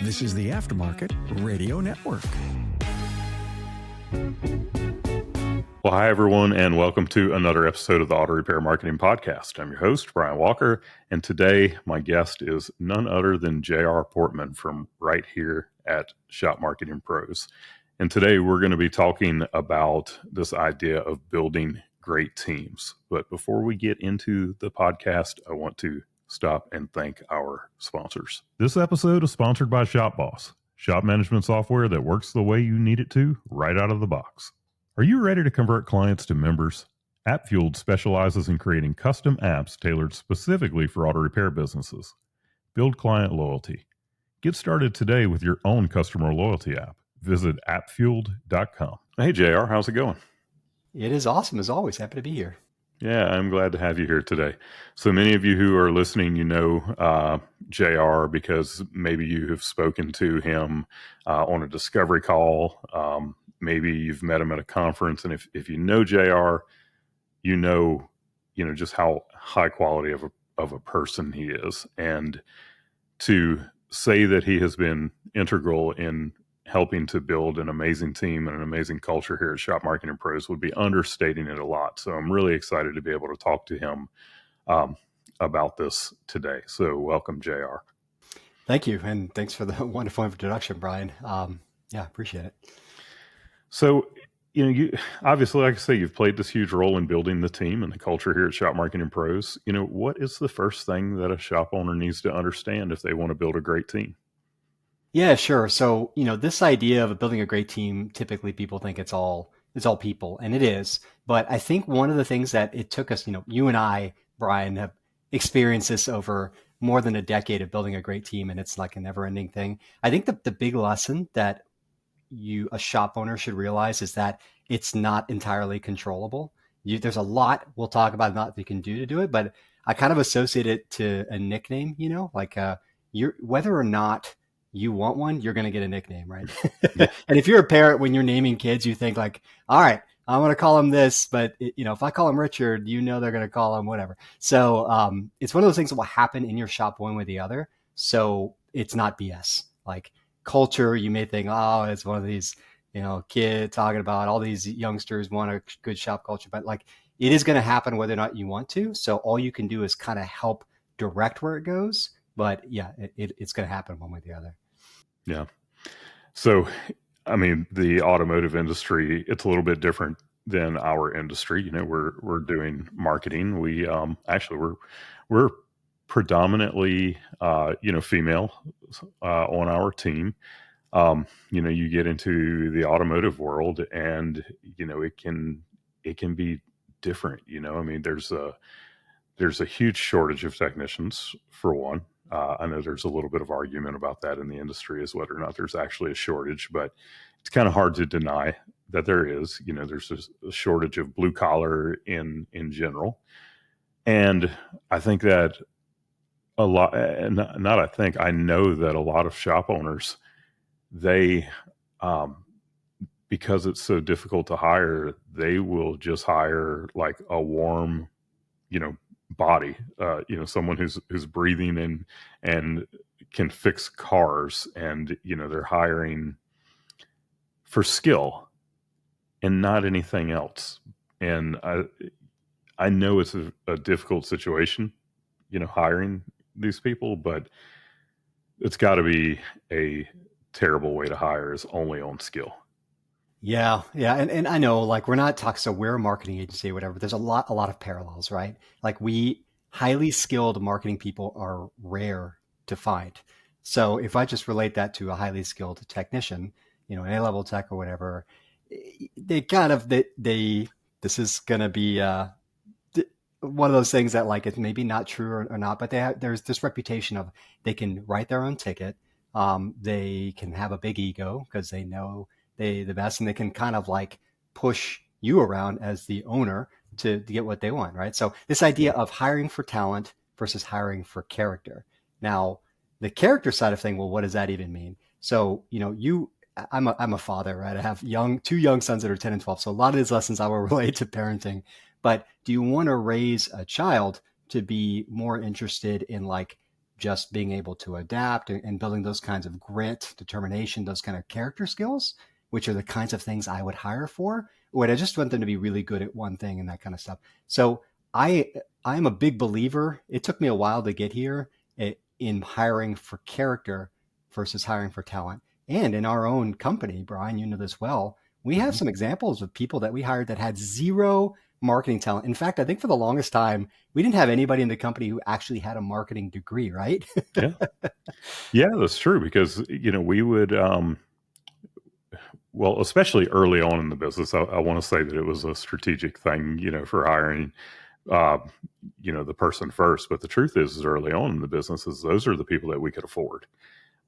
This is the Aftermarket Radio Network. Well, hi, everyone, and welcome to another episode of the Auto Repair Marketing Podcast. I'm your host, Brian Walker, and today my guest is none other than J.R. Portman from right here at Shop Marketing Pros. And today we're going to be talking about this idea of building great teams. But before we get into the podcast, I want to stop and thank our sponsors. This episode is sponsored by ShopBoss, shop management software that works the way you need it to right out of the box. Are you ready to convert clients to members? AppFueled specializes in creating custom apps tailored specifically for auto repair businesses. Build client loyalty. Get started today with your own customer loyalty app. Visit appfueled.com. Hey, JR, how's it going? It is awesome, as always. Happy to be here. Yeah, I'm glad to have you here today. So many of you who are listening, you know JR because maybe you have spoken to him on a discovery call. Maybe you've met him at a conference, and if you know JR, you know just how high quality of a person he is. And to say that he has been integral in helping to build an amazing team and an amazing culture here at Shop Marketing Pros would be understating it a lot. So I'm really excited to be able to talk to him about this today. So welcome, JR. Thank you, and thanks for the wonderful introduction, Brian. Appreciate it. So, you obviously, like I say, you've played this huge role in building the team and the culture here at Shop Marketing Pros. What is the first thing that a shop owner needs to understand if they want to build a great team? Yeah, sure. So, this idea of building a great team, typically people think it's all people, and it is. But I think one of the things that it took us, you and I, Brian, have experienced this over more than a decade of building a great team, and it's like a never-ending thing. I think the big lesson that a shop owner should realize is that it's not entirely controllable. There's a lot we'll talk about that you can do to do it, but I kind of associate it to a nickname, like whether or not you want one, you're going to get a nickname, right? And if you're a parent, when you're naming kids, you think like, all right, I'm going to call him this, but if I call him Richard, they're going to call him whatever. So it's one of those things that will happen in your shop one way or the other. So it's not BS. Like culture, you may think, oh, it's one of these, kids talking about all these youngsters want a good shop culture, but like it is going to happen whether or not you want to. So all you can do is kind of help direct where it goes. But yeah, it's going to happen one way or the other. Yeah. So, I mean, the automotive industry, it's a little bit different than our industry. We're doing marketing. We we're predominantly female on our team. You get into the automotive world, and it can be different. I mean, there's a huge shortage of technicians, for one. I know there's a little bit of argument about that in the industry as whether or not there's actually a shortage, but it's kind of hard to deny that there is. There's a shortage of blue collar in general. And I think that I know that a lot of shop owners, they, because it's so difficult to hire, they will just hire like a warm, body, someone who's breathing and can fix cars, and they're hiring for skill and not anything else. And I know it's a difficult situation, hiring these people, but it's got to be a terrible way to hire, is only on skill. Yeah. And I know, like, we're not talking, so we're a marketing agency or whatever. There's a lot of parallels, right? Like, highly skilled marketing people are rare to find. So if I just relate that to a highly skilled technician, an A-level tech or whatever, they kind of, this is going to be one of those things that, like, it's maybe not true or not, but there's this reputation of they can write their own ticket. They can have a big ego because they know the best, and they can kind of like push you around as the owner to get what they want, right? So this idea of hiring for talent versus hiring for character. Now, the character side of thing, well, what does that even mean? So, I'm a father, right? I have two young sons that are 10 and 12. So a lot of these lessons I will relate to parenting. But do you want to raise a child to be more interested in like just being able to adapt and building those kinds of grit, determination, those kind of character skills, which are the kinds of things I would hire for. Or I just want them to be really good at one thing and that kind of stuff. So I'm a big believer. It took me a while to get here in hiring for character versus hiring for talent. And in our own company, Brian, you know this well, we have some examples of people that we hired that had zero marketing talent. In fact, I think for the longest time, we didn't have anybody in the company who actually had a marketing degree, right? Yeah. Yeah, that's true because, we would, well, especially early on in the business, I want to say that it was a strategic thing, for hiring, uh, the person first. But the truth is early on in the business is those are the people that we could afford.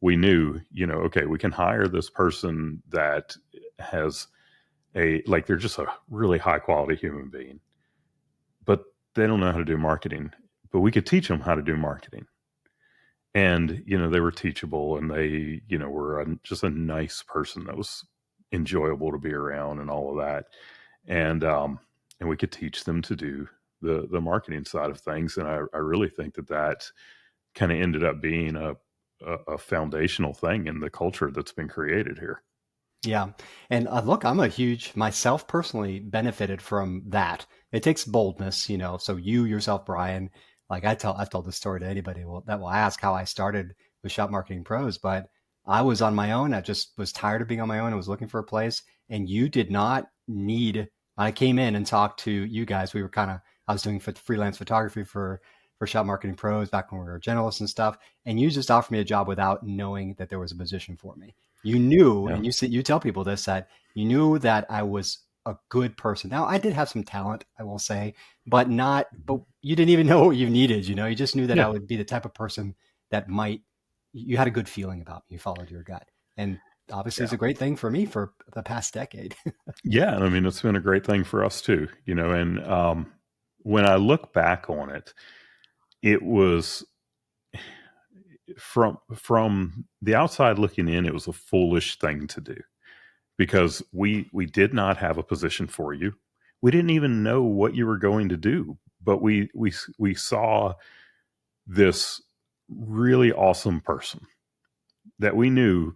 We knew, okay, we can hire this person that has they're just a really high quality human being, but they don't know how to do marketing, but we could teach them how to do marketing. And, they were teachable and they, were just a nice person that was enjoyable to be around and all of that. And we could teach them to do the marketing side of things. And I really think that kind of ended up being a foundational thing in the culture that's been created here. Yeah. And look, myself personally benefited from that. It takes boldness, so you yourself, Brian, like I've told this story to anybody that will ask how I started with Shop Marketing Pros, but I was on my own. I just was tired of being on my own. I was looking for a place and you did not need, I came in and talked to you guys. I was doing freelance photography for Shop Marketing Pros back when we were generalists and stuff. And you just offered me a job without knowing that there was a position for me. You knew, Yeah. and you tell people this, that you knew that I was a good person. Now I did have some talent, I will say, but you didn't even know what you needed. You just knew that I would be the type of person that you had a good feeling about me. You followed your gut. And obviously it's a great thing for me for the past decade. Yeah. And I mean, it's been a great thing for us too, and when I look back on it, it was from the outside looking in, it was a foolish thing to do because we did not have a position for you. We didn't even know what you were going to do, but we saw this really awesome person that we knew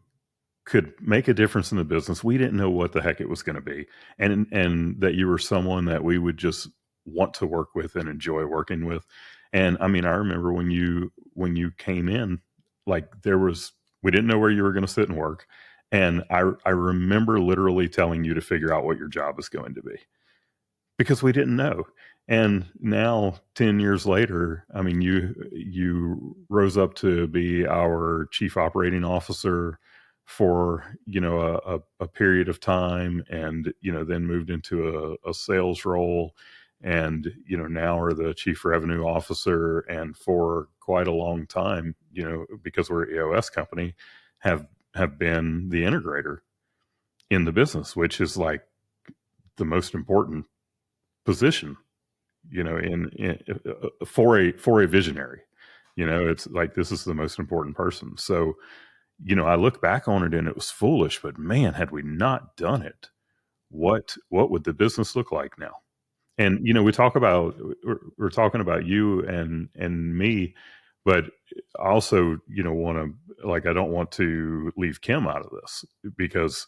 could make a difference in the business. We didn't know what the heck it was going to be, and that you were someone that we would just want to work with and enjoy working with. And I mean, I remember when you came in, like we didn't know where you were going to sit and work. And I remember literally telling you to figure out what your job is going to be because we didn't know. And now 10 years later, I mean, you rose up to be our chief operating officer for, a period of time and, then moved into a sales role and, now are the chief revenue officer. And for quite a long time, because we're an EOS company, have been the integrator in the business, which is like the most important position, for a visionary. It's like this is the most important person. So, I look back on it and it was foolish, but man, had we not done it, what would the business look like now? And we're talking about you and me, but I also want to I don't want to leave Kim out of this because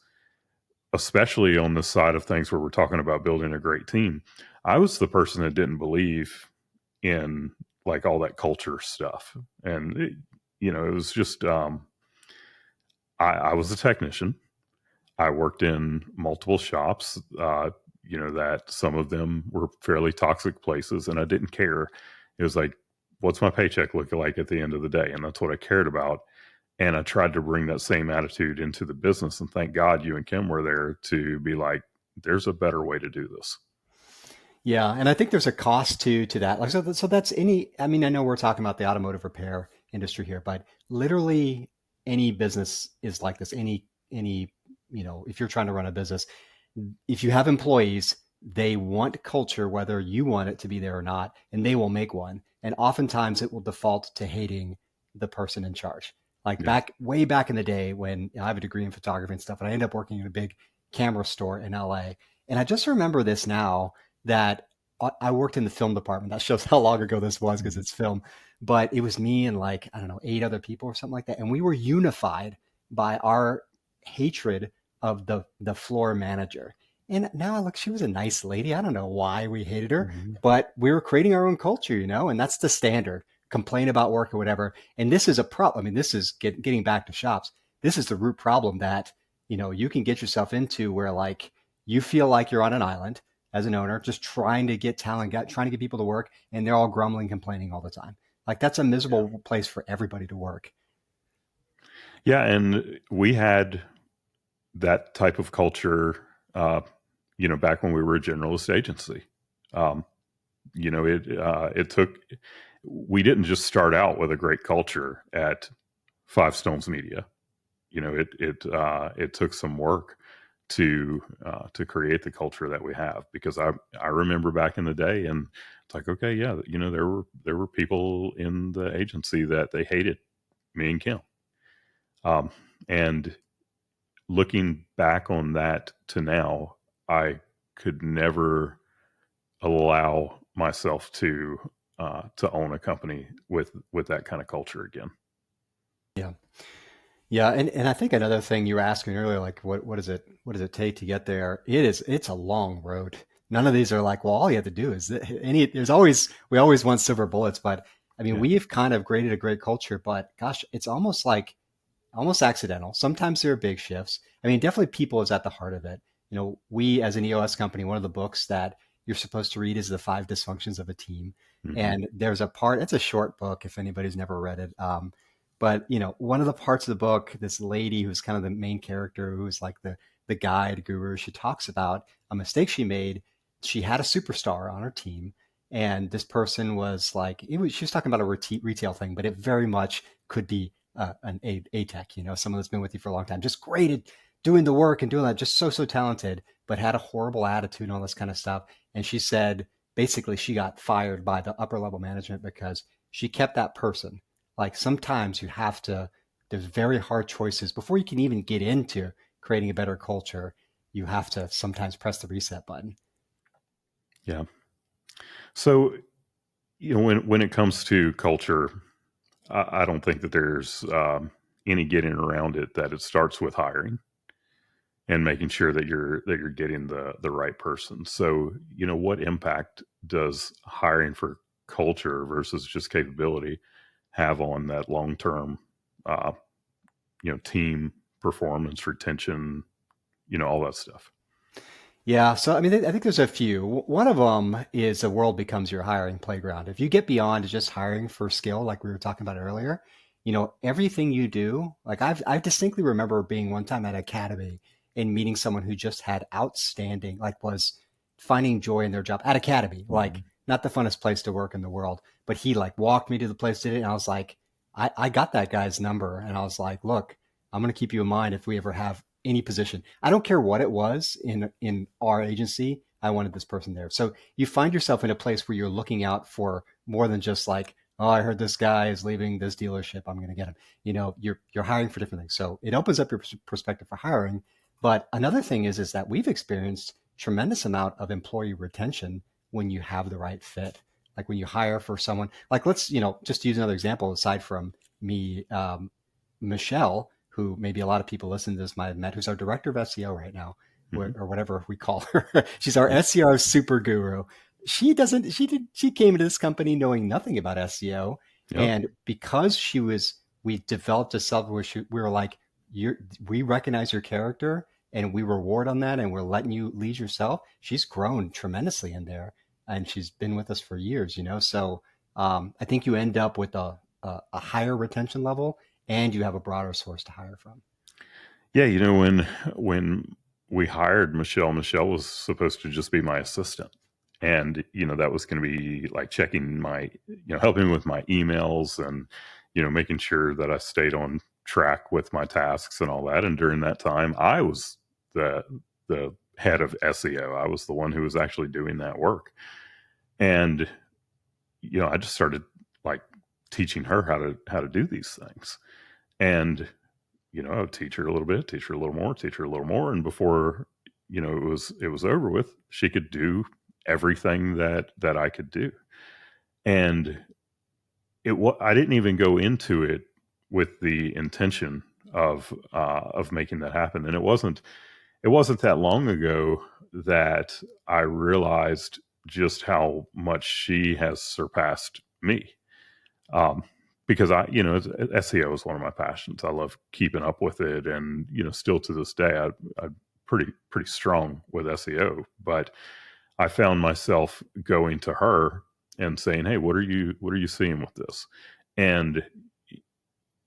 especially on the side of things where we're talking about building a great team, I was the person that didn't believe in like all that culture stuff. And, it was just, I was a technician. I worked in multiple shops, that some of them were fairly toxic places and I didn't care. It was like, what's my paycheck look like at the end of the day? And that's what I cared about. And I tried to bring that same attitude into the business. And thank God you and Kim were there to be like, there's a better way to do this. Yeah. And I think there's a cost to that. Like, so that's I know we're talking about the automotive repair industry here, but literally any business is like this. If you're trying to run a business, if you have employees, they want culture, whether you want it to be there or not, and they will make one. And oftentimes it will default to hating the person in charge. Like way back in the day when I have a degree in photography and stuff, and I ended up working in a big camera store in LA. And I just remember this now that I worked in the film department. That shows how long ago this was because it's film. But it was me and like, I don't know, 8 other people or something like that. And we were unified by our hatred of the floor manager. And now I look, she was a nice lady. I don't know why we hated her, Mhm. but we were creating our own culture, and that's the standard. Complain about work or whatever. And this is a problem. I mean, this is getting back to shops. This is the root problem that, you can get yourself into where like you feel like you're on an island as an owner, just trying to get talent, trying to get people to work, and they're all grumbling, complaining all the time. Like that's a Yeah. miserable place for everybody to work. Yeah, and we had that type of culture, back when we were a generalist agency. Um, it took. We didn't just start out with a great culture at Five Stones Media. It took some work to create the culture that we have, because I remember back in the day, and it's like, okay, yeah, there were people in the agency that they hated me and Kim, um, and looking back on that to now, I could never allow myself to own a company with that kind of culture again. Yeah. Yeah, and I think another thing you were asking earlier, like what does it take to get there? It's a long road. None of these are like, well, all you have to do is we always want silver bullets, but I mean, Yeah. we've kind of created a great culture, but gosh, it's almost like almost accidental. Sometimes there are big shifts. I mean, definitely people is at the heart of it. We as an EOS company, one of the books that you're supposed to read is The Five Dysfunctions of a Team. Hmm. And there's a part, it's a short book if anybody's never read it. But one of the parts of the book, this lady who's kind of the main character, who's like the guide guru, she talks about a mistake she made. She had a superstar on her team, and this person was like, she was talking about a retail thing, but it very much could be an a tech, someone that's been with you for a long time, just great at doing the work and doing that, just so talented, but had a horrible attitude and all this kind of stuff. And she said basically she got fired by the upper level management because she kept that person. Like sometimes you have to, there's very hard choices before you can even get into creating a better culture. You have to sometimes press the reset button. Yeah. So, when it comes to culture, I don't think that there's any getting around it. That it starts with hiring and making sure that you're getting the right person. So, what impact does hiring for culture versus just capability have on that long term, uh, team performance, retention, all that stuff? Yeah, so I mean, I think there's a few. One of them is the world becomes your hiring playground. If you get beyond just hiring for skill, like we were talking about earlier, everything you do, like I distinctly remember being one time at Academy and meeting someone who just had outstanding, like was finding joy in their job at Academy, like Mhm. not the funnest place to work in the world, but he like walked me to the place, did it, and I was like, I got that guy's number, and I was like, look, I'm gonna keep you in mind if we ever have any position. I don't care what it was in our agency. I wanted this person there. So you find yourself in a place where you're looking out for more than just like, oh, I heard this guy is leaving this dealership. I'm going to get him. You're hiring for different things. So it opens up your perspective for hiring. But another thing is that we've experienced tremendous amount of employee retention when you have the right fit. Like when you hire for someone, like let's, just use another example aside from me, Michelle, who maybe a lot of people listening to this might have met, who's our director of SEO right now, Mhm. or whatever we call her. She's our Yeah. SEO super guru. She came into this company knowing nothing about SEO. Yep. And because we developed a self where we were like, we recognize your character and we reward on that and we're letting you lead yourself. She's grown tremendously in there and she's been with us for years. So I think you end up with a higher retention level and you have a broader source to hire from. Yeah. When we hired Michelle, Michelle was supposed to just be my assistant. And, that was going to be like checking helping with my emails and, making sure that I stayed on track with my tasks and all that. And during that time, I was the, the head of SEO. I was the one who was actually doing that work. And, I just started like teaching her how to do these things. And, I would teach her a little bit, teach her a little more, teach her a little more. And before, it was over with, she could do everything that I could do. And I didn't even go into it with the intention of making that happen. And it wasn't that long ago that I realized just how much she has surpassed me. Um, because SEO is one of my passions. I love keeping up with it, and still to this day, I'm pretty strong with SEO. But I found myself going to her and saying, "Hey, what are you seeing with this?" And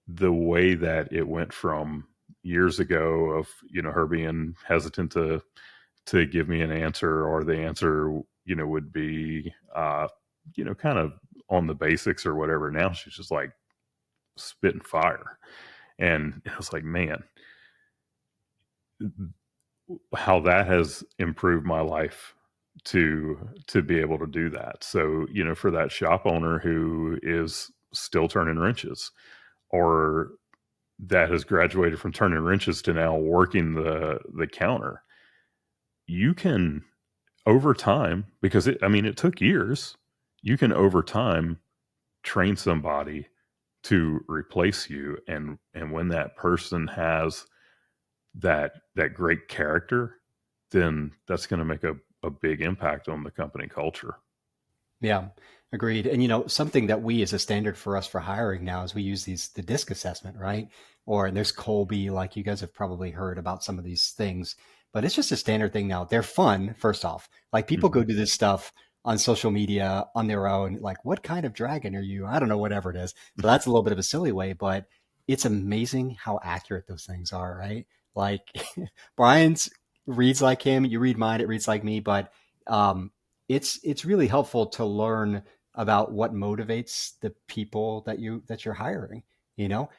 the way that it went from years ago of her being hesitant to give me an answer, or the answer would be kind of on the basics or whatever. Now she's just like spitting fire, and it was like, man, how that has improved my life to be able to do that. So for that shop owner who is still turning wrenches, or that has graduated from turning wrenches to now working the counter, you can, over time, because it took years, you can over time train somebody to replace you. And when that person has that great character, then that's going to make a big impact on the company culture. Yeah, agreed. And something that we as a standard for us for hiring now is we use the DISC assessment, right? Or there's Colby, like you guys have probably heard about some of these things, but it's just a standard thing now. They're fun, first off. Like people go do this stuff on social media on their own. Like, what kind of dragon are you? I don't know, whatever it is. So that's a little bit of a silly way, but it's amazing how accurate those things are, right? Like Brian's reads like him, you read mine, it reads like me, but um, it's really helpful to learn about what motivates the people that you're hiring. You know,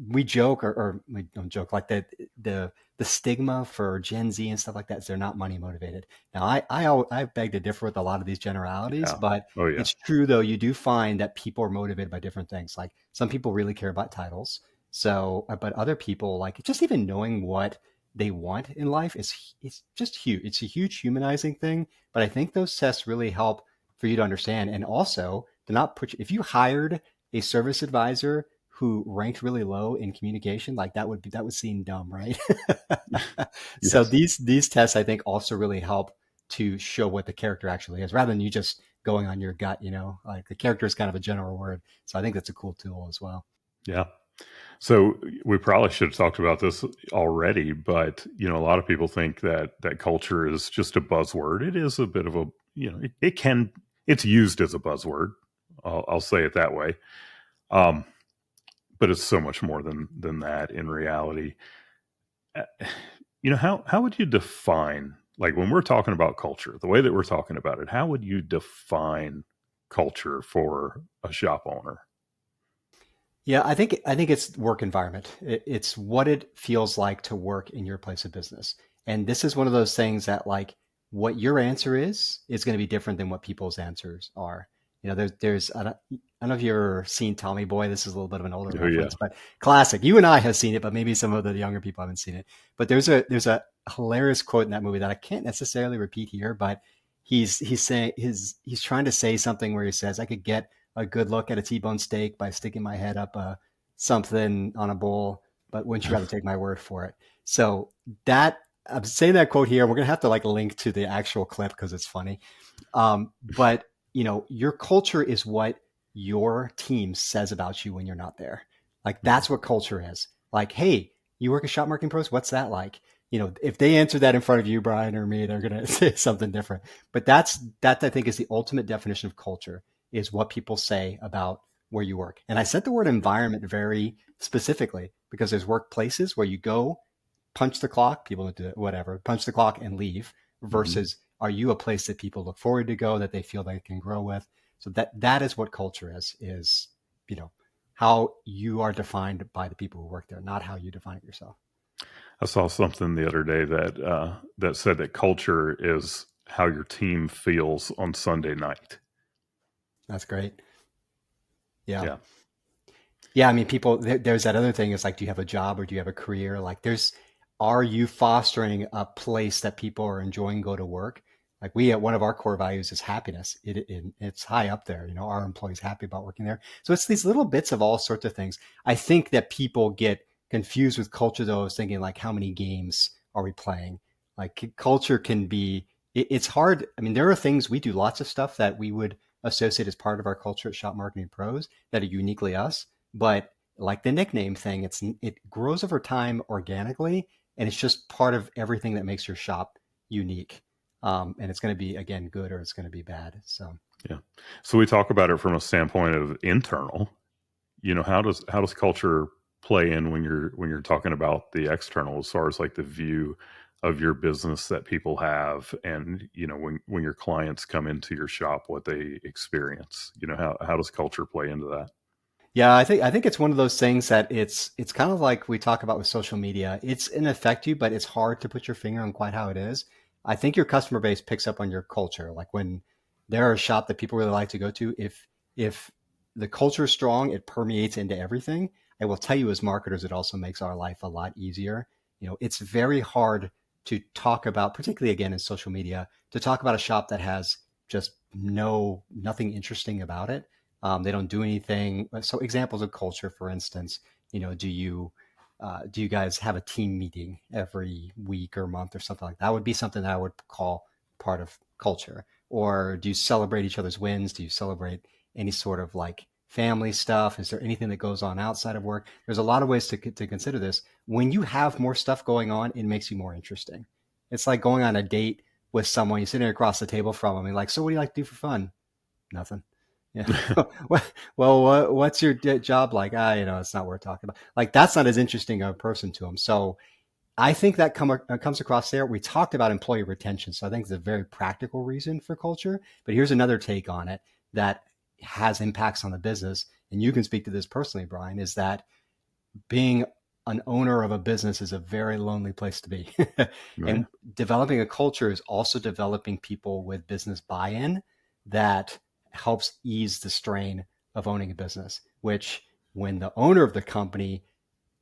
we joke, or we don't joke, like the stigma for Gen Z and stuff like that is they're not money motivated. Now, I beg to differ with a lot of these generalities, Yeah. but Oh yeah. it's true though. You do find that people are motivated by different things. Like some people really care about titles. So, but other people like just even knowing what they want in life is it's just huge. It's a huge humanizing thing. But I think those tests really help for you to understand, and also to not put. If you hired a service advisor who ranked really low in communication, like that would seem dumb, right? So Yes. these tests, I think, also really help to show what the character actually is, rather than you just going on your gut. Like the character is kind of a general word. So I think that's a cool tool as well. Yeah. So we probably should have talked about this already, but a lot of people think that culture is just a buzzword. It is a bit of a, it's used as a buzzword. I'll say it that way. Um, but it's so much more than that in reality. Uh, how would you define, like when we're talking about culture, the way that we're talking about it, how would you define culture for a shop owner? Yeah, I think it's work environment. It's what it feels like to work in your place of business. And this is one of those things that like what your answer is going to be different than what people's answers are. There's I don't know if you've ever seen Tommy Boy. This is a little bit of an older Oh yeah. reference, but classic. You and I have seen it, but maybe some of the younger people haven't seen it. But there's a hilarious quote in that movie that I can't necessarily repeat here, but he's saying he's trying to say something where he says, I could get a good look at a T-bone steak by sticking my head up something on a bowl, but wouldn't you rather take my word for it? So that I'm saying that quote here. We're gonna have to like link to the actual clip because it's funny. But your culture is what your team says about you when you're not there. Like that's what culture is. Like, hey, you work at Shop Marketing Pros. What's that like? If they answer that in front of you, Brian or me, they're gonna say something different. But that I think is the ultimate definition of culture is what people say about where you work. And I said the word environment very specifically because there's workplaces where you go, punch the clock, people do it, whatever, punch the clock and leave, versus are you a place that people look forward to go, that they feel they can grow with? So that is what culture is, how you are defined by the people who work there, not how you define it yourself. I saw something the other day that said that culture is how your team feels on Sunday night. That's great. Yeah. Yeah. Yeah. I mean, there's that other thing. It's like, do you have a job or do you have a career? Like are you fostering a place that people are enjoying go to work? Like one of our core values is happiness. It's high up there. Our employees happy about working there. So it's these little bits of all sorts of things. I think that people get confused with culture, though. I was thinking like, how many games are we playing? Like culture can be, it's hard. I mean, there are things we do lots of stuff that we would associate as part of our culture at Shop Marketing Pros that are uniquely us. But like the nickname thing, it grows over time organically, and it's just part of everything that makes your shop unique. And it's going to be, again, good or it's going to be bad. So Yeah. So we talk about it from a standpoint of internal. How does culture play in when you're talking about the external, as far as like the view of your business that people have, and when your clients come into your shop, what they experience. How does culture play into that? yeah, I think it's one of those things that it's kind of like we talk about with social media. It's an affect you, but it's hard to put your finger on quite how it is. I think your customer base picks up on your culture. Like when they're a shop that people really like to go to, if the culture is strong, it permeates into everything. I will tell you, as marketers, it also makes our life a lot easier. It's very hard to talk about, particularly again in social media, to talk about a shop that has just nothing interesting about it. They don't do anything. So examples of culture, for instance, do you guys have a team meeting every week or month or something like that? That would be something that I would call part of culture. Or do you celebrate each other's wins? Do you celebrate any sort of like family stuff? Is there anything that goes on outside of work? There's a lot of ways to consider this. When you have more stuff going on, it makes you more interesting. It's like going on a date with someone, you're sitting across the table from them and like, so what do you like to do for fun? Nothing. Yeah. Well, what's your job like? It's not worth talking about. Like that's not as interesting a person to them. So I think that comes across there. We talked about employee retention, so I think it's a very practical reason for culture. But here's another take on it that has impacts on the business, and you can speak to this personally, Brian. Is that being an owner of a business is a very lonely place to be, Right. and developing a culture is also developing people with business buy-in that helps ease the strain of owning a business. Which, when the owner of the company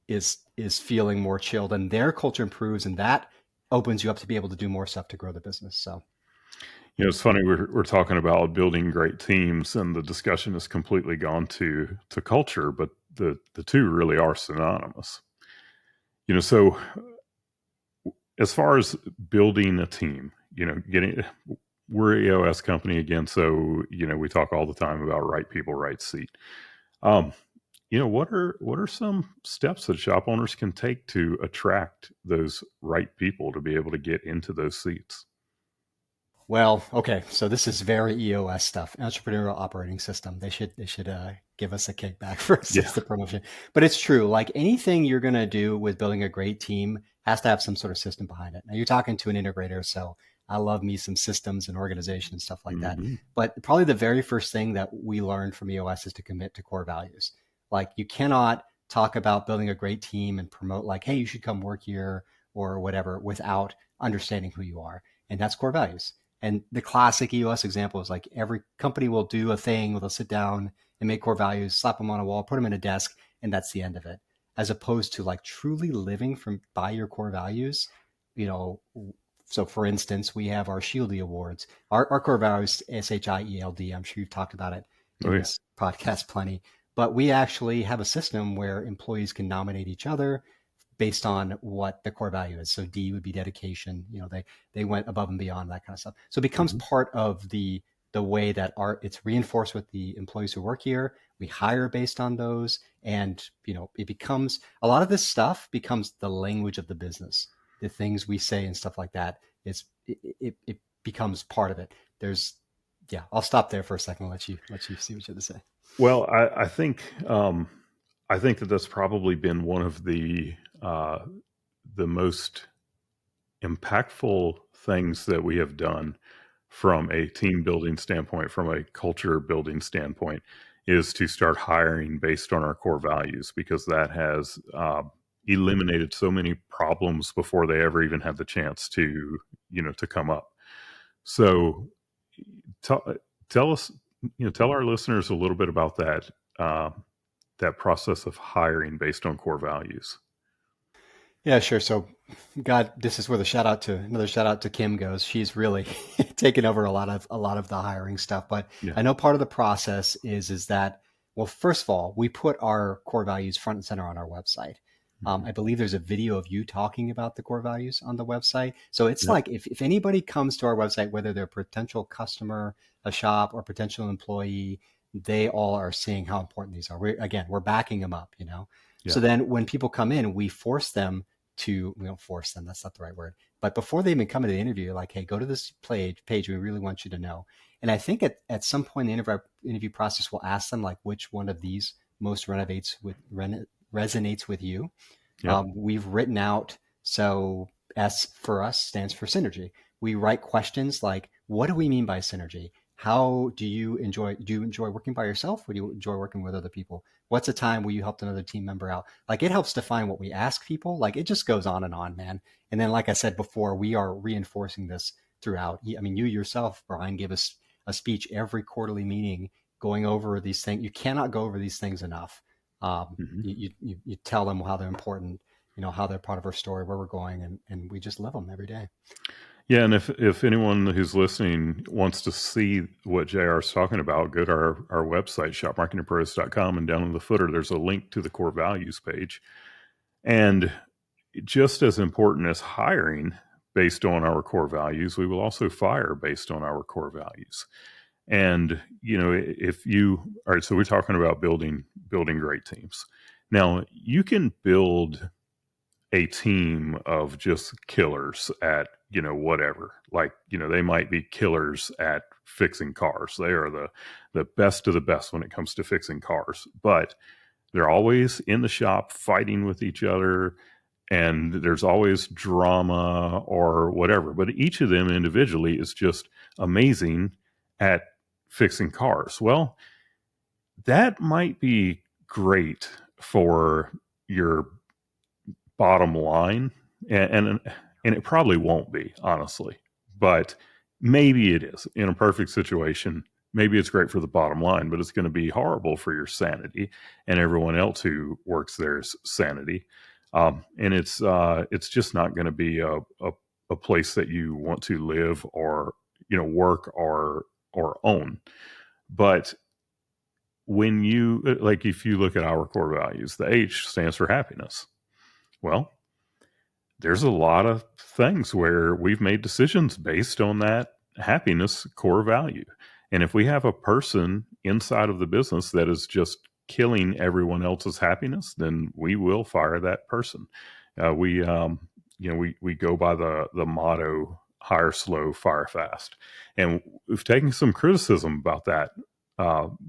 is feeling more chilled and their culture improves, and that opens you up to be able to do more stuff to grow the business. So It's funny, we're talking about building great teams, and the discussion has completely gone to culture, but the two really are synonymous. So as far as building a team, getting we're an EOS company again, so we talk all the time about right people, right seat. Um, what are some steps that shop owners can take to attract those right people to be able to get into those seats? well, okay, so this is very EOS stuff, entrepreneurial operating system. They should give us a kickback for Yeah. system promotion. But it's true. Like anything you're gonna do with building a great team has to have some sort of system behind it. Now you're talking to an integrator, so I love me some systems and organization and stuff like that. Hmm. But probably the very first thing that we learned from EOS is to commit to core values. Like you cannot talk about building a great team and promote like, hey, you should come work here or whatever without understanding who you are. And that's core values. And the classic EOS example is like every company will do a thing where they'll sit down and make core values, slap them on a wall, put them in a desk, and that's the end of it. As opposed to like truly living from by your core values, you know. So for instance, we have our Shieldy Awards. Our core values, SHIELD. I'm sure you've talked about it Oh in yeah. this podcast plenty. But we actually have a system where employees can nominate each other based on what the core value is. So D would be dedication. They went above and beyond that kind of stuff. So it becomes Hmm. part of the way that it's reinforced with the employees who work here. We hire based on those, and it becomes a lot of this stuff becomes the language of the business. The things we say and stuff like that it becomes part of it. There's yeah. I'll stop there for a second. And let you see what you have to say. Well, I think that that's probably been one of the most impactful things that we have done from a team building standpoint, from a culture building standpoint, is to start hiring based on our core values, because that has eliminated so many problems before they ever even had the chance to come up. So tell, tell us, tell our listeners a little bit about that process of hiring based on core values. Yeah, sure. So, God, this is where another shout out to Kim goes. She's really taken over a lot of the hiring stuff. But Yeah. I know part of the process is that, well, first of all, we put our core values front and center on our website. Mhm. I believe there's a video of you talking about the core values on the website. So it's Yep. like if anybody comes to our website, whether they're a potential customer, a shop, or potential employee, they all are seeing how important these are. We're backing them up, you know. So Yeah. then when people come in, we don't force them, that's not the right word. But before they even come to the interview, you're like, hey, go to this page. We really want you to know. And I think at some point in the interview process, we'll ask them like which one of these most resonates with you. Yep. We've written out, so S for us stands for synergy. We write questions like, what do we mean by synergy? Do you enjoy working by yourself, or do you enjoy working with other people? What's a time where you helped another team member out? Like, it helps define what we ask people. Like, it just goes on and on, man. And then, like I said before, we are reinforcing this throughout. I mean, you yourself, Brian, give us a speech every quarterly meeting going over these things. You cannot go over these things enough. Mhm. You tell them how they're important, how they're part of our story, where we're going, and we just live them every day. Yeah, and if anyone who's listening wants to see what JR is talking about, go to our website, shopmarketingpros.com, and down in the footer, there's a link to the core values page. And just as important as hiring based on our core values, we will also fire based on our core values. And if you all right, so we're talking about building great teams. Now, you can build a team of just killers at whatever, like they might be killers at fixing cars. They are the best of the best when it comes to fixing cars, but they're always in the shop fighting with each other, and there's always drama or whatever, but each of them individually is just amazing at fixing cars. Well, that might be great for your bottom line, and it probably won't be, honestly, but maybe it is in a perfect situation. Maybe it's great for the bottom line, but it's going to be horrible for your sanity and everyone else who works there's sanity. And it's just not going to be a place that you want to live or work or own. But when you like, if you look at our core values, the H stands for happiness. Well, there's a lot of things where we've made decisions based on that happiness core value. And if we have a person inside of the business that is just killing everyone else's happiness, then we will fire that person. We go by the motto, hire slow, fire fast. And we've taken some criticism about that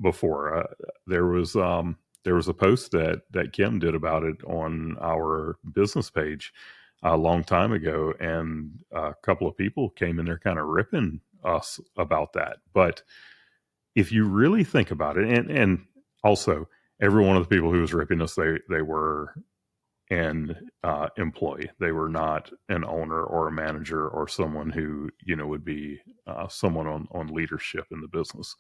before. There was a post that Kim did about it on our business page a long time ago, and a couple of people came in there kind of ripping us about that. But if you really think about it, and also every one of the people who was ripping us, they were an employee. They were not an owner or a manager or someone who would be someone on leadership in the business.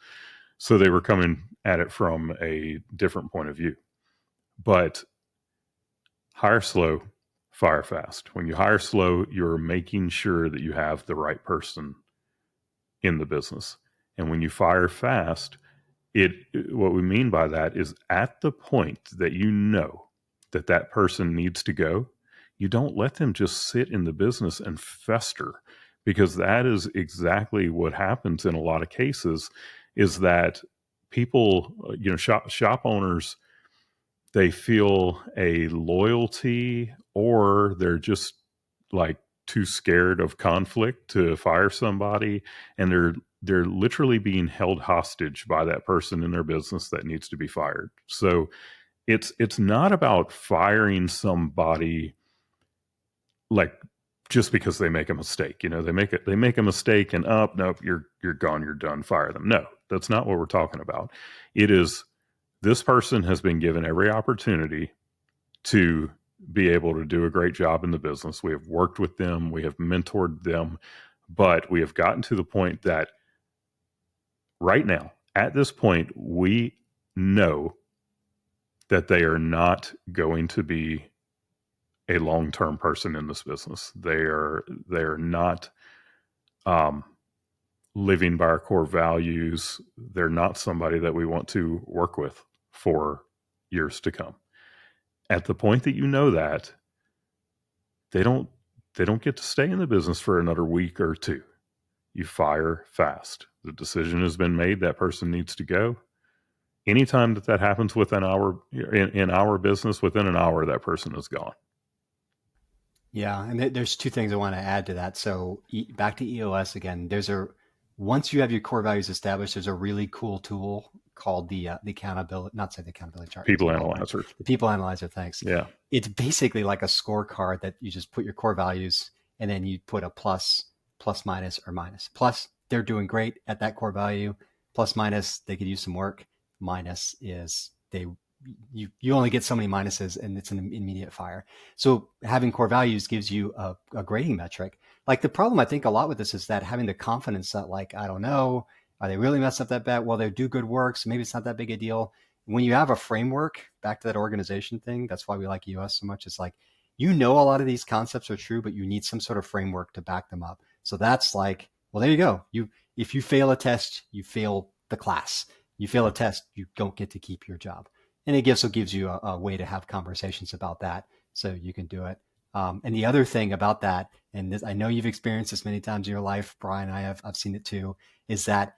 So they were coming at it from a different point of view. But hire slow, fire fast. When you hire slow, you're making sure that you have the right person in the business. And when you fire fast, what we mean by that is at the point that you know that that person needs to go, you don't let them just sit in the business and fester, because that is exactly what happens in a lot of cases, is that people, shop owners, they feel a loyalty, or they're just like too scared of conflict to fire somebody, and they're literally being held hostage by that person in their business that needs to be fired. So it's not about firing somebody like just because they make a mistake. They make a mistake and up, nope, you're gone, you're done, fire them. No, that's not what we're talking about. It is, this person has been given every opportunity to be able to do a great job in the business. We have worked with them, we have mentored them, but we have gotten to the point that right now, at this point, we know that they are not going to be a long-term person in this business. They're not living by our core values. They're not somebody that we want to work with for years to come. At the point that you know that, they don't get to stay in the business for another week or two. You fire fast. The decision has been made. That person needs to go. Anytime that happens within in our business, within an hour, that person is gone. Yeah, and there's two things I want to add to that. So back to EOS again. Once you have your core values established, there's a really cool tool called the accountability, not say the accountability chart, People analyzer. the people analyzer. Thanks. Yeah. It's basically like a scorecard that you just put your core values and then you put a plus, minus, or minus. Plus, they're doing great at that core value. Plus, minus, they could use some work. Minus is you only get so many minuses and it's an immediate fire. So having core values gives you a grading metric. Like the problem I think a lot with this is that having the confidence that like, I don't know, are they really messed up that bad? Well, they do good work, so maybe it's not that big a deal. When you have a framework, back to that organization thing, that's why we like EOS so much. It's like, a lot of these concepts are true, but you need some sort of framework to back them up. So that's like, well, there you go. If you fail a test, you fail the class. You fail a test, you don't get to keep your job. And it also gives you a way to have conversations about that so you can do it. And the other thing about that, and this, I know you've experienced this many times in your life, Brian, I've seen it too, is that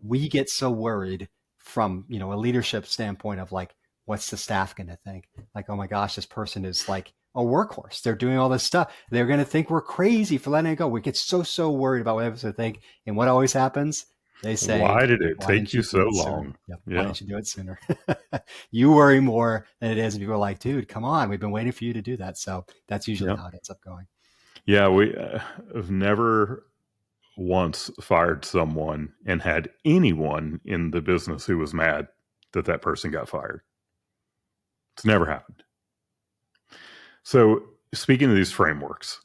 we get so worried from, a leadership standpoint of like, what's the staff going to think? Like, oh my gosh, this person is like a workhorse. They're doing all this stuff. They're going to think we're crazy for letting it go. We get so worried about what others think. And what always happens? They say, why did it take you so long? Yep. Yeah. Why didn't you do it sooner? You worry more than it is. And people are like, dude, come on. We've been waiting for you to do that. So that's usually how it ends up going. Yeah. We have never once fired someone and had anyone in the business who was mad that person got fired. It's never happened. So speaking of these frameworks,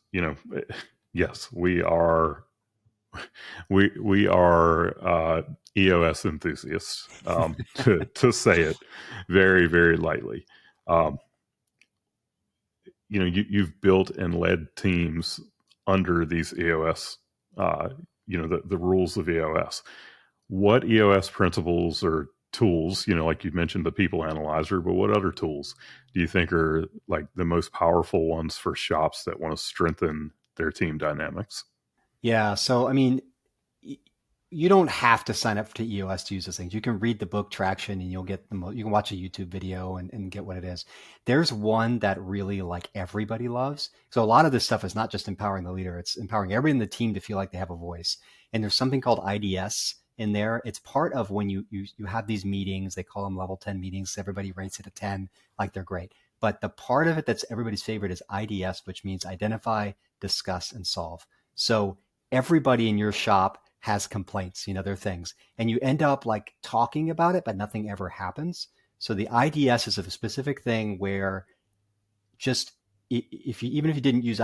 yes, we are EOS enthusiasts, to say it very, very lightly. You've built and led teams under these EOS, the rules of EOS. What EOS principles or tools, like you mentioned the people analyzer, but what other tools do you think are like the most powerful ones for shops that want to strengthen their team dynamics? Yeah. So, I mean, you don't have to sign up to EOS to use those things. You can read the book Traction and you'll get them. You can watch a YouTube video and get what it is. There's one that really like everybody loves. So a lot of this stuff is not just empowering the leader. It's empowering everybody in the team to feel like they have a voice. And there's something called IDS in there. It's part of when you have these meetings, they call them level 10 meetings. Everybody rates it a 10, like they're great. But the part of it that's everybody's favorite is IDS, which means identify, discuss, and solve. So everybody in your shop has complaints, there are things, and you end up like talking about it, but nothing ever happens. So the IDS is a specific thing where just even if you didn't use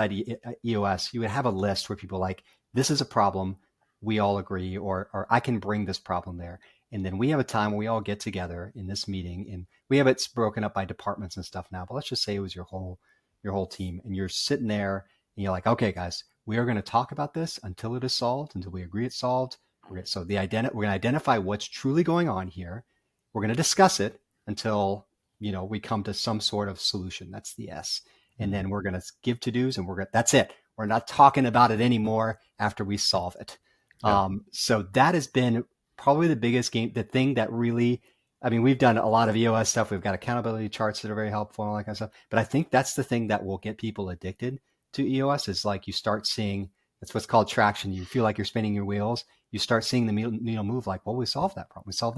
EOS, you would have a list where people like, this is a problem, we all agree, or I can bring this problem there. And then we have a time where we all get together in this meeting, and we have it broken up by departments and stuff now, but let's just say it was your whole team, and you're sitting there and you're like, okay, guys, we are going to talk about this until it is solved, until we agree it's solved. So we're going to identify what's truly going on here. We're going to discuss it until, we come to some sort of solution. That's the S. And then we're going to give to-dos and that's it. We're not talking about it anymore after we solve it. Yeah. So that has been probably the biggest the thing that really, we've done a lot of EOS stuff. We've got accountability charts that are very helpful and all that kind of stuff. But I think that's the thing that will get people addicted to EOS is like you start seeing, that's what's called traction. You feel like you're spinning your wheels. You start seeing the needle move like, well, we solved that problem. We solved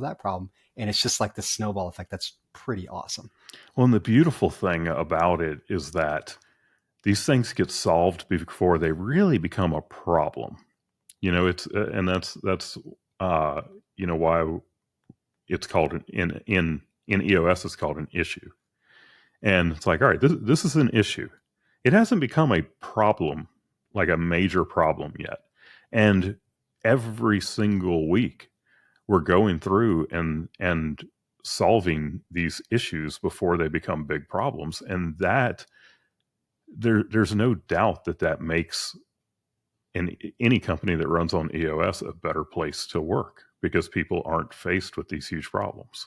that problem. And it's just like the snowball effect. That's pretty awesome. Well, and the beautiful thing about it is that these things get solved before they really become a problem. It's, and that's why it's called in EOS, it's called an issue. And it's like, all right, this is an issue. It hasn't become a problem, like a major problem yet. And every single week we're going through and solving these issues before they become big problems. And that there's no doubt that makes any company that runs on EOS a better place to work because people aren't faced with these huge problems.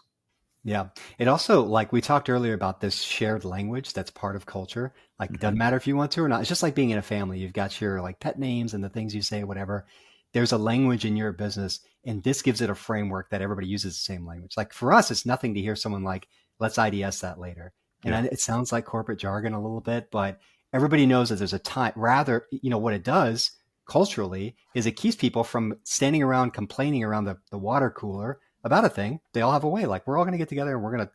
Yeah. It also, like we talked earlier about this shared language that's part of culture. Like, it doesn't matter if you want to or not. It's just like being in a family. You've got your like pet names and the things you say, whatever. There's a language in your business, and this gives it a framework that everybody uses the same language. Like for us, it's nothing to hear someone like, let's IDS that later. And Yeah. it sounds like corporate jargon a little bit, but everybody knows that there's a time. Rather, what it does culturally is it keeps people from standing around complaining around the water cooler about a thing. They all have a way. Like, we're all going to get together and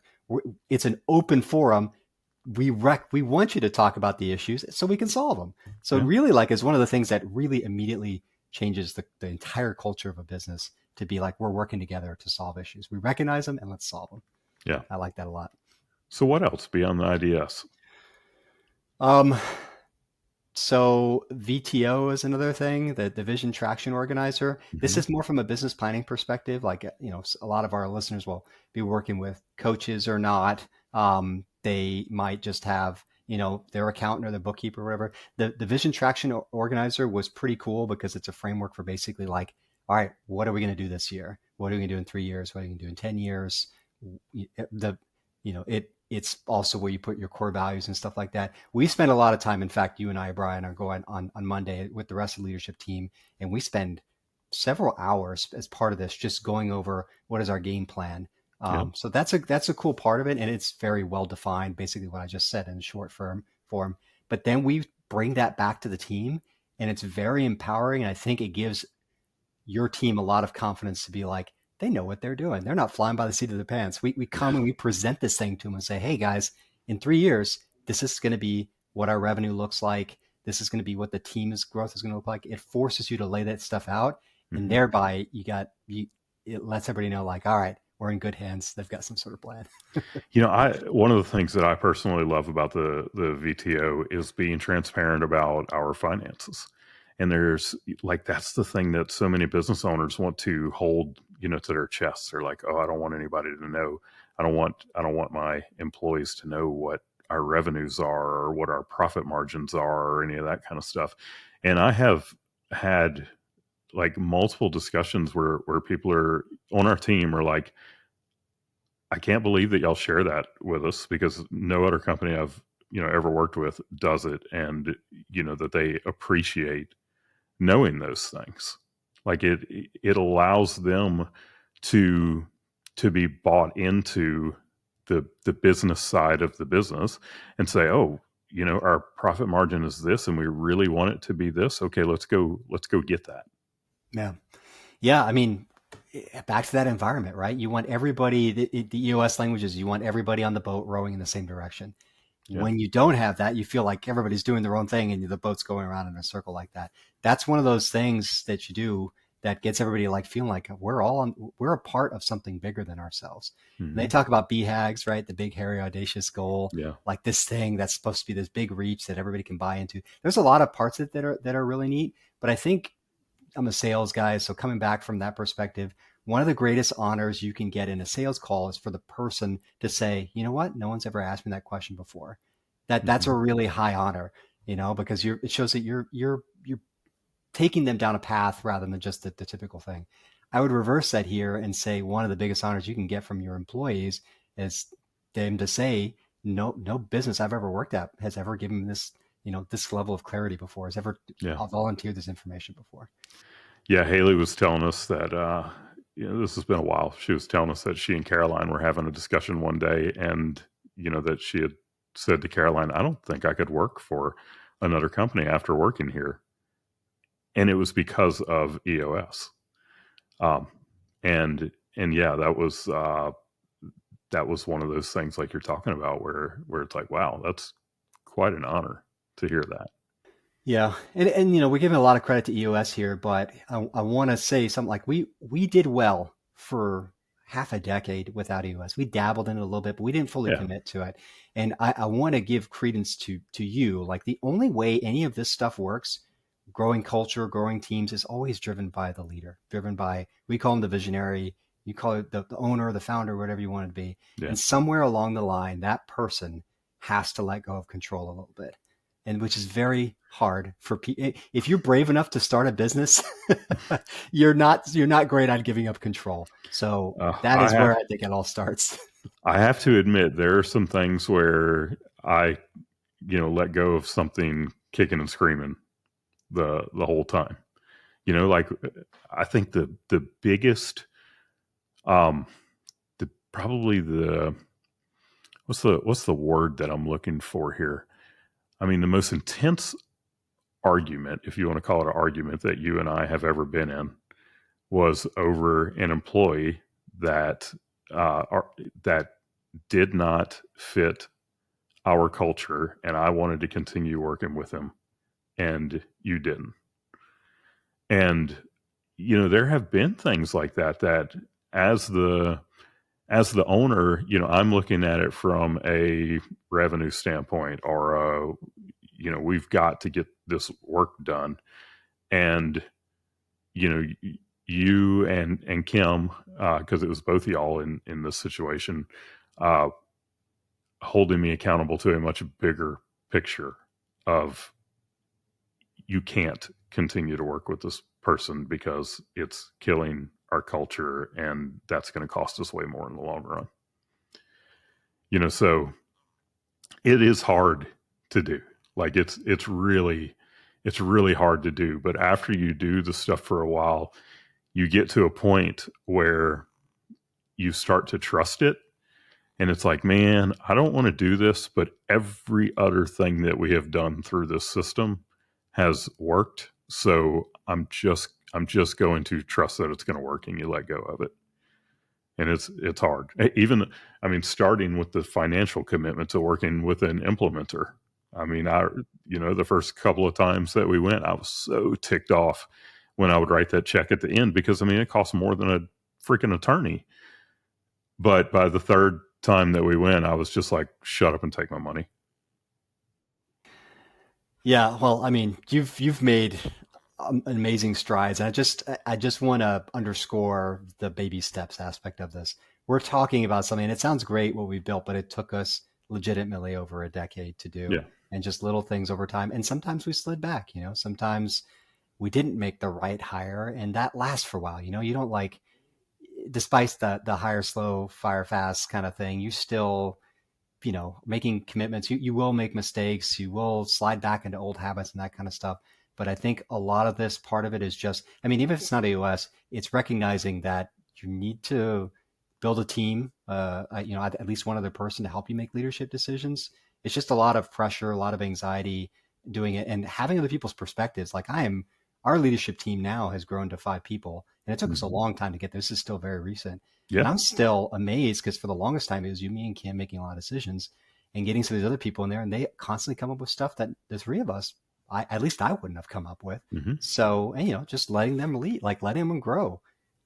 it's an open forum. We want you to talk about the issues so we can solve them. So it really like is one of the things that really immediately changes the entire culture of a business to be like, we're working together to solve issues. We recognize them and let's solve them. Yeah. I like that a lot. So what else beyond the IDS? So VTO is another thing, the Vision Traction Organizer. This is more from a business planning perspective. Like, a lot of our listeners will be working with coaches or not. They might just have, their accountant or their bookkeeper or whatever. The Vision Traction Organizer was pretty cool because it's a framework for basically like, all right, what are we going to do this year? What are we going to do in 3 years? What are we going to do in 10 years? It's also where you put your core values and stuff like that. We spend a lot of time. In fact, you and I, Brian, are going on Monday with the rest of the leadership team, and we spend several hours as part of this just going over what is our game plan. So that's a cool part of it, and it's very well defined. Basically, what I just said in short form. But then we bring that back to the team, and it's very empowering. And I think it gives your team a lot of confidence to be like, they know what they're doing. They're not flying by the seat of their pants. We come and we present this thing to them and say, hey guys, in 3 years, this is going to be what our revenue looks like. This is going to be what the team's growth is going to look like. It forces you to lay that stuff out. And thereby it lets everybody know like, all right, we're in good hands. They've got some sort of plan. One of the things that I personally love about the VTO is being transparent about our finances. And there's like, that's the thing that so many business owners want to hold, to their chests. They're like, oh, I don't want anybody to know. I don't want my employees to know what our revenues are or what our profit margins are or any of that kind of stuff. And I have had like multiple discussions where people are on our team are like, I can't believe that y'all share that with us because no other company I've, ever worked with does it. And, that they appreciate knowing those things. Like it allows them to be bought into the business side of the business and say, oh, our profit margin is this and we really want it to be this. Okay, let's go get that. Yeah. Yeah. I mean, back to that environment, right? You want everybody, the EOS languages, you want everybody on the boat rowing in the same direction. Yeah. When you don't have that, you feel like everybody's doing their own thing and the boat's going around in a circle like that. That's one of those things that you do that gets everybody like feeling like we're a part of something bigger than ourselves. And they talk about BHAGs, right? The big, hairy, audacious goal, like this thing that's supposed to be this big reach that everybody can buy into. There's a lot of parts of it that are really neat, but I think I'm a sales guy. So coming back from that perspective, one of the greatest honors you can get in a sales call is for the person to say, you know what? No one's ever asked me that question before. That's a really high honor, because it shows that you're taking them down a path rather than just the typical thing. I would reverse that here and say one of the biggest honors you can get from your employees is them to say, no business I've ever worked at has ever given this, this level of clarity before, has ever volunteered this information before. Yeah, Haley was telling us that, this has been a while. She was telling us that she and Caroline were having a discussion one day and, that she had said to Caroline, I don't think I could work for another company after working here. And it was because of EOS. And yeah, that was one of those things like you're talking about where it's like, wow, that's quite an honor to hear that. Yeah. And we're giving a lot of credit to EOS here, but I want to say something like we did well for half a decade without EOS. We dabbled in it a little bit, but we didn't fully commit to it. And I want to give credence to you. Like the only way any of this stuff works, growing culture, growing teams, is always driven by the leader, driven by, we call him the visionary, you call it the owner, the founder, whatever you want it to be. Yeah. And somewhere along the line, that person has to let go of control a little bit. and which is very hard for people. If you're brave enough to start a business, you're not great at giving up control. So that I is where have I think it all starts. I have to admit there are some things where I let go of something kicking and screaming the whole time. Like I think the biggest the probably the what's the word that I'm looking for here? I mean, the most intense argument, if you want to call it an argument, that you and I have ever been in was over an employee that that did not fit our culture, and I wanted to continue working with him, and you didn't. And there have been things like that as the owner, I'm looking at it from a revenue standpoint, or we've got to get this work done. And you and Kim, because it was both of y'all in this situation, uh, holding me accountable to a much bigger picture of, you can't continue to work with this person because it's killing our culture, and that's going to cost us way more in the long run. So it is hard to do. Like it's really hard to do. But after you do the stuff for a while, you get to a point where you start to trust it. And it's like, man, I don't want to do this, but every other thing that we have done through this system has worked. So I'm just going to trust that it's going to work, and you let go of it. And it's hard. Even, I mean, starting with the financial commitment to working with an implementer. I mean, the first couple of times that we went, I was so ticked off when I would write that check at the end, because I mean, it costs more than a freaking attorney. But by the third time that we went, I was just like, shut up and take my money. Yeah, well, I mean, you've made amazing strides. And I just want to underscore the baby steps aspect of this. We're talking about something, and it sounds great what we built, but it took us legitimately over a decade to do, Yeah. and just little things over time. And sometimes we slid back, sometimes we didn't make the right hire, and that lasts for a while. You don't like, despite the hire slow, fire fast kind of thing, you still, making commitments. You will make mistakes. You will slide back into old habits and that kind of stuff. But I think a lot of this, part of it is just, I mean, even if it's not EOS, it's recognizing that you need to build a team, at least one other person to help you make leadership decisions. It's just a lot of pressure, a lot of anxiety doing it, and having other people's perspectives. Like our leadership team now has grown to 5 people, and it took us a long time to get this. Is still very recent. Yeah. And I'm still amazed, because for the longest time it was you, me, and Kim making a lot of decisions, and getting some of these other people in there, and they constantly come up with stuff that the 3 of us, at least I wouldn't have come up with. Mm-hmm. So, and, just letting them lead, like letting them grow.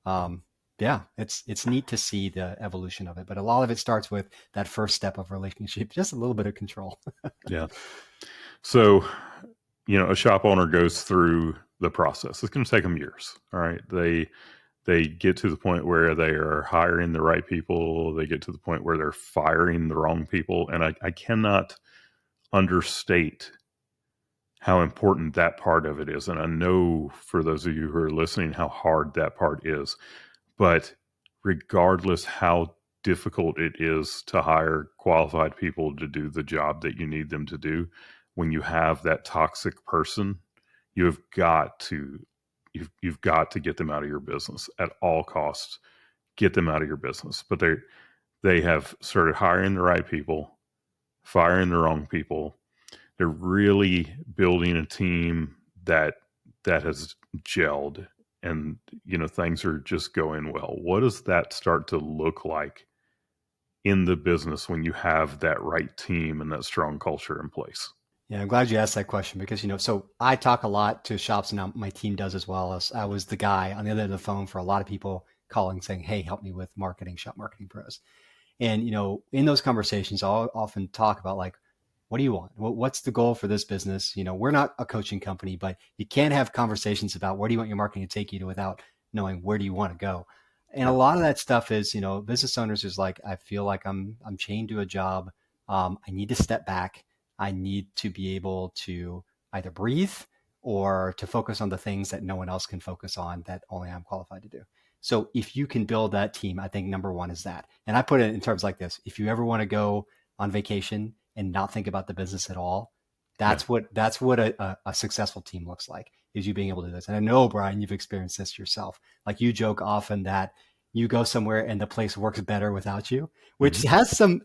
Yeah, it's neat to see the evolution of it, but a lot of it starts with that first step of relationship, just a little bit of control. Yeah. So, a shop owner goes through the process. It's going to take them years. All right. They get to the point where they are hiring the right people. They get to the point where they're firing the wrong people. And I cannot understate how important that part of it is. And I know for those of you who are listening, how hard that part is. But regardless how difficult it is to hire qualified people to do the job that you need them to do, when you have that toxic person, you've got to get them out of your business at all costs. Get them out of your business. But they have started hiring the right people, firing the wrong people. They're really building a team that has gelled, and things are just going well. What does that start to look like in the business when you have that right team and that strong culture in place? Yeah, I'm glad you asked that question, because, so I talk a lot to shops, and now my team does as well. As I was the guy on the other end of the phone for a lot of people calling saying, hey, help me with marketing, shop marketing pros. And, in those conversations, I'll often talk about, like, what do you want? What's the goal for this business? We're not a coaching company, but you can't have conversations about where do you want your marketing to take you to without knowing where do you want to go. And a lot of that stuff is, business owners is like, I feel like I'm chained to a job. I need to step back. I need to be able to either breathe or to focus on the things that no one else can focus on that only I'm qualified to do. So if you can build that team, I think number one is that. And I put it in terms like this. If you ever want to go on vacation and not think about the business at all, that's what a successful team looks like, is you being able to do this. And I know, Brian, you've experienced this yourself. Like, you joke often that you go somewhere and the place works better without you, which has some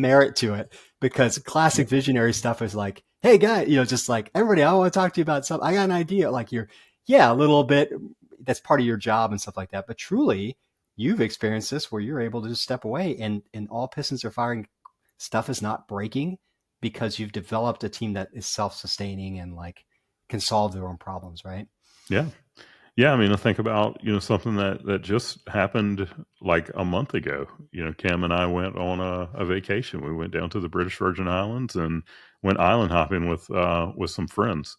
merit to it, because classic visionary stuff is like, hey guy, just like, everybody, I want to talk to you about something. I got an idea. Like, a little bit, that's part of your job and stuff like that. But truly, you've experienced this where you're able to just step away and all pistons are firing. Stuff is not breaking because you've developed a team that is self-sustaining and like can solve their own problems, right? Yeah. Yeah. I mean, I think about, something that just happened like a month ago. Cam and I went on a vacation. We went down to the British Virgin Islands and went island hopping with some friends.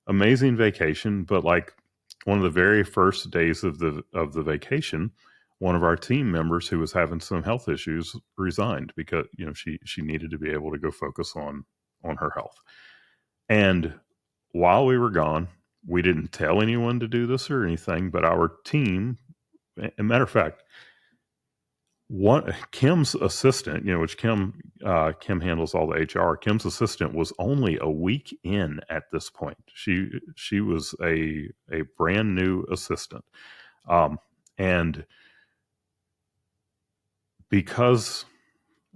Amazing vacation. But like one of the very first days of the vacation, one of our team members who was having some health issues resigned because, she needed to be able to go focus on her health. And while we were gone, we didn't tell anyone to do this or anything, but our team, as a matter of fact, Kim's assistant, which Kim handles all the HR. Kim's assistant was only a week in at this point. She was a brand new assistant, and because,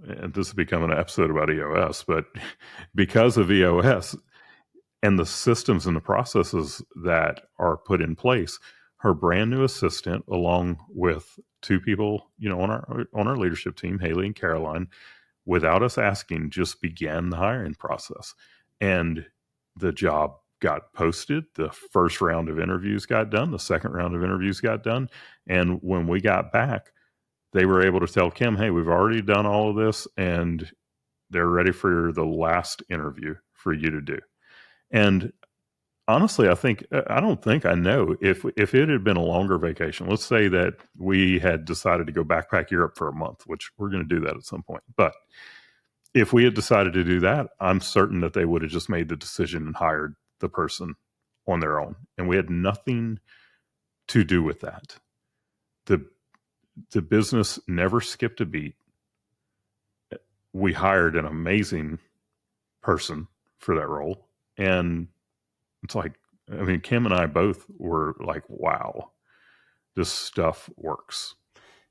and this is becoming an episode about EOS, but because of EOS and the systems and the processes that are put in place, her brand new assistant, along with two people, on our leadership team, Haley and Caroline, without us asking, just began the hiring process. And the job got posted. The first round of interviews got done. The second round of interviews got done. And when we got back, they were able to tell Kim, hey, we've already done all of this and they're ready for the last interview for you to do. And honestly, I don't think I know if it had been a longer vacation. Let's say that we had decided to go backpack Europe for a month, which we're going to do that at some point. But if we had decided to do that, I'm certain that they would have just made the decision and hired the person on their own. And we had nothing to do with that. The business never skipped a beat. We hired an amazing person for that role. And it's like, I mean, Kim and I both were like, wow, this stuff works.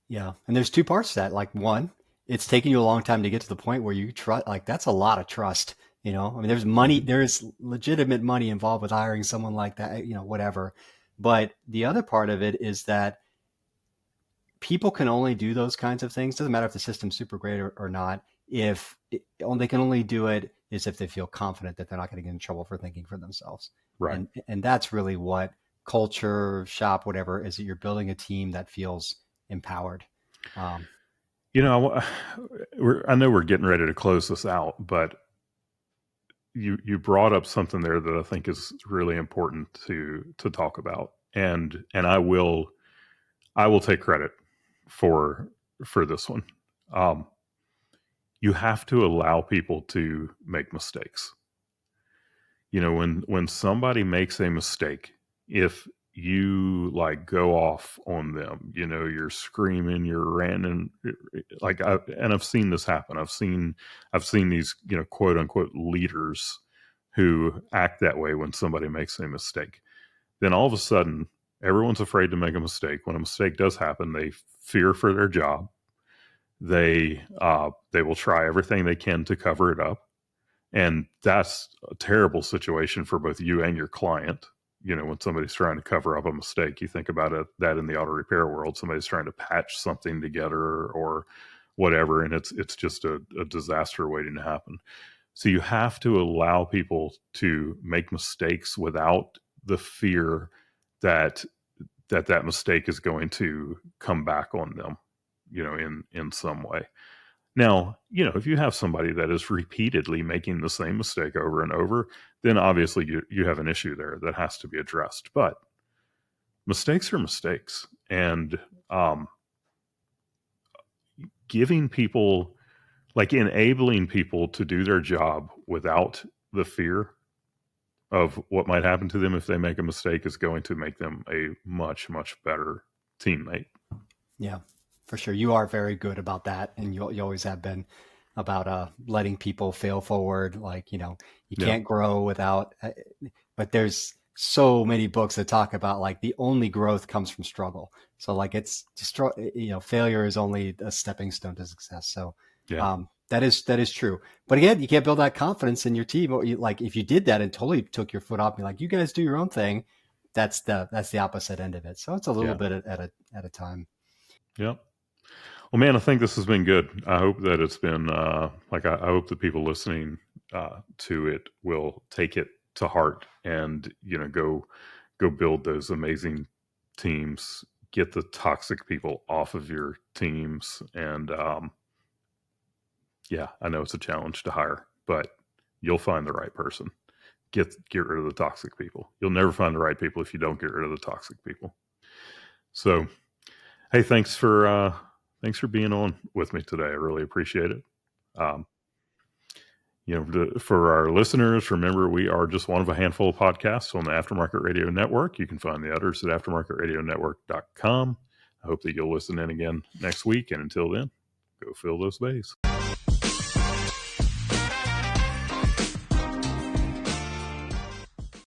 Yeah. And there's two parts to that. Like, one, it's taken you a long time to get to the point where you trust, like, that's a lot of trust, I mean, there's money, there's legitimate money involved with hiring someone like that, whatever. But the other part of it is that people can only do those kinds of things. Doesn't matter if the system's super great or not. They can only do it is if they feel confident that they're not going to get in trouble for thinking for themselves. Right. And that's really what culture, shop, whatever, is that you're building a team that feels empowered. I know we're getting ready to close this out, but you brought up something there that I think is really important to talk about. And I will take credit for this one. You have to allow people to make mistakes. When somebody makes a mistake, if you like go off on them, you're screaming, you're ranting, like I've seen this happen. I've seen these, quote unquote leaders who act that way when somebody makes a mistake. Then all of a sudden, everyone's afraid to make a mistake. When a mistake does happen, they fear for their job. They will try everything they can to cover it up. And that's a terrible situation for both you and your client. When somebody's trying to cover up a mistake, you think about that in the auto repair world, somebody's trying to patch something together or whatever. And it's just a disaster waiting to happen. So you have to allow people to make mistakes without the fear that mistake is going to come back on them, in some way. Now, if you have somebody that is repeatedly making the same mistake over and over, then obviously you have an issue there that has to be addressed. But mistakes are mistakes. And giving people like enabling people to do their job without the fear of what might happen to them if they make a mistake is going to make them a much, much better teammate. Yeah, for sure. You are very good about that, and you always have been about letting people fail forward. Like, you Yeah. can't grow without, but there's so many books that talk about like the only growth comes from struggle. So like it's just, failure is only a stepping stone to success. So Yeah. that is true. But again, you can't build that confidence in your team. Or like if you did that and totally took your foot off, and like, you guys do your own thing, that's the opposite end of it. So it's a little Yeah. bit at a time. Yeah. Well, man, I think this has been good. I hope that it's been like I hope the people listening to it will take it to heart and go build those amazing teams, get the toxic people off of your teams, and yeah, I know it's a challenge to hire, but you'll find the right person. Get rid of the toxic people. You'll never find the right people if you don't get rid of the toxic people. So, hey, thanks for being on with me today. I really appreciate it. For our listeners, remember we are just one of a handful of podcasts on the Aftermarket Radio Network. You can find the others at aftermarketradionetwork.com. I hope that you'll listen in again next week. And until then, go fill those bays.